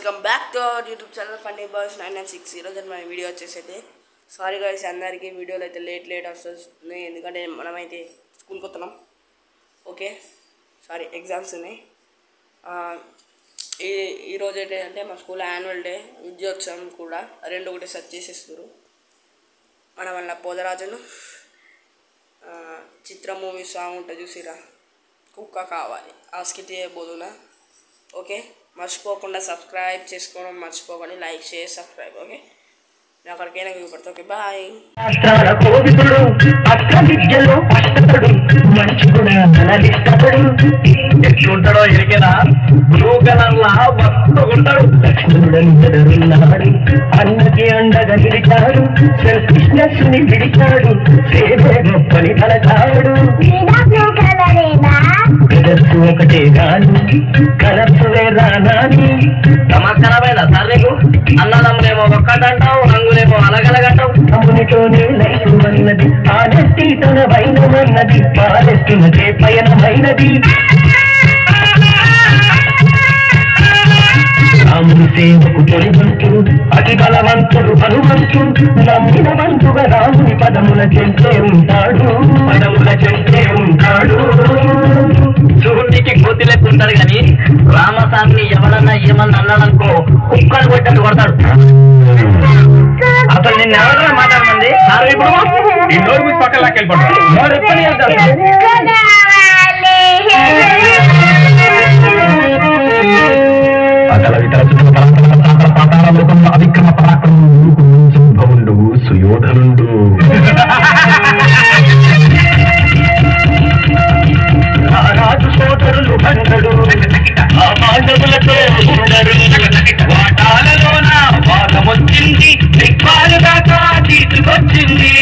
Welcome back to our YouTube channel funny boys 996. ఈరోజు మన video వచ్చేసి సారీ గైస్, అందరికీ వీడియోలు అయితే లేట్ వస్తున్నాయి, ఎందుకంటే మనమైతే స్కూల్కి వస్తున్నాం. ఓకే, సారీ, ఎగ్జామ్స్ ఉన్నాయి. ఈరోజు ఏంటంటే మా స్కూల్ యాన్యువల్ డే, విద్యోత్సవం కూడా రెండు ఒకటి సెర్చ్ చేసేస్తారు. మన వల్ల పోదరాజును చిత్ర మూవీ సాంగ్ ఉంటుంది చూసిరా, కుక్క కావాలి, ఆ స్కిట్ చేయబోతున్నా. ఓకే, మర్చిపోకుండా సబ్స్క్రైబ్ చేసుకోవడం మర్చిపోకండి, లైక్ షేర్ సబ్స్క్రైబ్. ఓకే, నేను అక్కడికైనా చూపడతా. Okay, bye. ఎట్లుంటాడో ఎరికేనా, బ్లూ కలర్ లా వస్తుంటాడు. లక్ష్మణుడన్నాడు, అన్నకి అండగా నిలిచాడు, సెల్ఫిష్నెస్ ని విడిచాడు, సేవే గొప్పని పలకాడు. కలర్స్ ఒకటే గాని కలర్స్ వేరా నాని. నమస్కారమైన సార్, నీకు అన్నదమ్ములేమో ఒక్కటంటావు, రంగులేమో అలగలగంటావు. అమ్మునితోనే లైఫ్ అన్నది, ఆనెస్టీ తన వైనమన్నది, పాలెస్తున్నదే పయనమైనది. రాముని సేవకు తొలివంతుడు, అతి బలవంతుడు హనుమంతుడు, నమ్మిన వంతుగా రాముని పదముల చెంటే ఉంటాడు, చూడికి కోతి లేకుంటాడు కానీ రామస్వామిని ఎవరన్నా ఏమన్నా అన్నాడనుకో కుక్కలు కొట్టట్టు కొడతాడు. అసలు నిన్న ఎవరైనా మాట్లాడమంది సార్, ఇప్పుడు ఈ నోరు గురించి పక్కన లాక్కెళ్ళిపోతాడు. నోరు ఎప్పుడు వెళ్తాడు అకల ఇతర అవిక్రమ పరాక్రముడు సుయోధనుడు. రాజు సోదరులు భండడు, ఆ పాండవులతో ఉండరు, వాటాలలోన భాగమొచ్చింది, దిక్పాలు దాకా తీసుకొచ్చింది.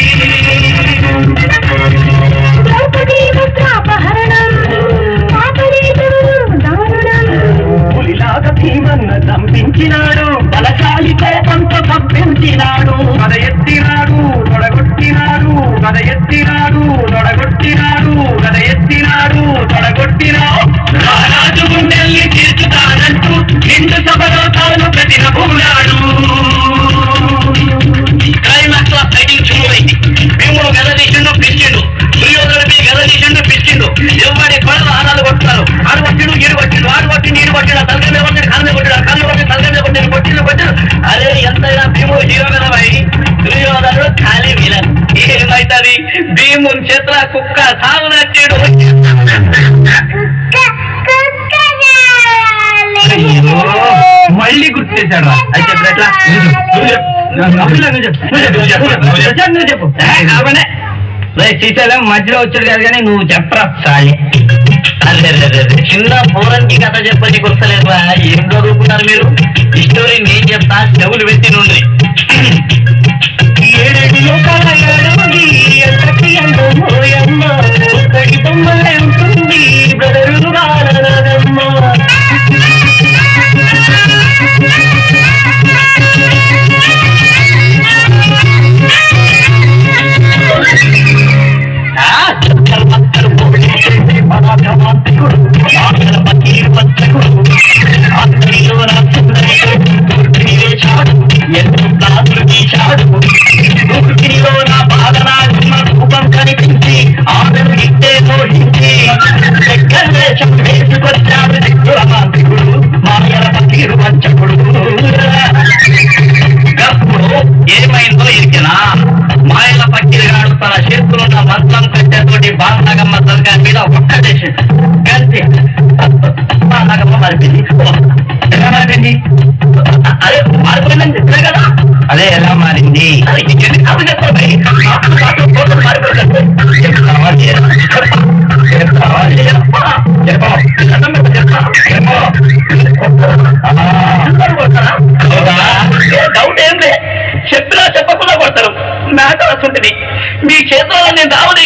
పులిలాగా భీమన్న చంపించినాడు, బలశాలి కోపంతో తప్పించినాడు. కథ ఎత్తినాడు తొడగొట్టినాడు, కథ ఎత్తినాడు తొడగొట్టినాడు, కథ ఎత్తినాడు తొడగొట్టినాడు. రాజు గుండెల్ని తీర్చుతానంటూ నిండు సభలో తాను ప్రతినబూనాడు. క్లైమాక్స్ లో ఫైటింగ్ చురువైంది. భీముడు గదదీశుడు పిచ్చిండు, దుర్యోధనుడికి గదదీశుడు పిచ్చిండు. ఎవరి పనులు ఆనాలు కొట్టుతారు, ఆడు కొట్టిడు ఈడు కొట్టిండు, ఆడు కొట్టిండు ఈడు కొట్టిడు, తలగ మీద కొట్టిడు కళ్ళ కొట్టిడు, కళ్ళు కొట్టి తలగ మీద కొట్టిడు, కొట్టిడు. అదే ఎంతైనా భీముడు హీరో కదవై, దుర్యోధనుడు ఖాళీ విలన్. ఏమైతుంది, భీముని చేతుల కుక్క సాగు నచ్చాడు. మళ్ళీ గుర్తు చేశాడు. అయితే ఎట్లా చెప్పు. శ్రీశైలం మధ్యలో వచ్చాడు కాదు కానీ నువ్వు చెప్పరా చాలి. అదే చిన్న పూరానికి కథ చెప్పని గుర్తలేదు. ఏం చదువుకున్నారు మీరు? ఈ స్టోరీ నేను చెప్తా, చెవులు పెట్టి నుండి. బొమ్మలే ఉంటుంది బ్రదరు రాలమ్మ. కనిపించి ఆమెను ఇట్టే మోహించి వేసుకొచ్చాడు మాంత్రికుడు, మాయల పకీరు వంచకుడు. ఏమైందో ఇరికినా మాయల పకీరుగాడు తన చేతులున్న మంత్రం కట్టెతోటి బాలనగమ్మ దర్గా మీద ఒక్కటేసి కలిసి బాలనగమ్మ మారిపోయింది. ఎలా మారింది? అదే మారిపోయిందని చెప్పినా కదా. అదే ఎలా మారింది? డౌట్ ఏం లే, చెప్పినా చెప్పకుండా కొడతారు. మ్యాటర్ వస్తుంటుంది. మీ చేతుల్లో నేను దావుని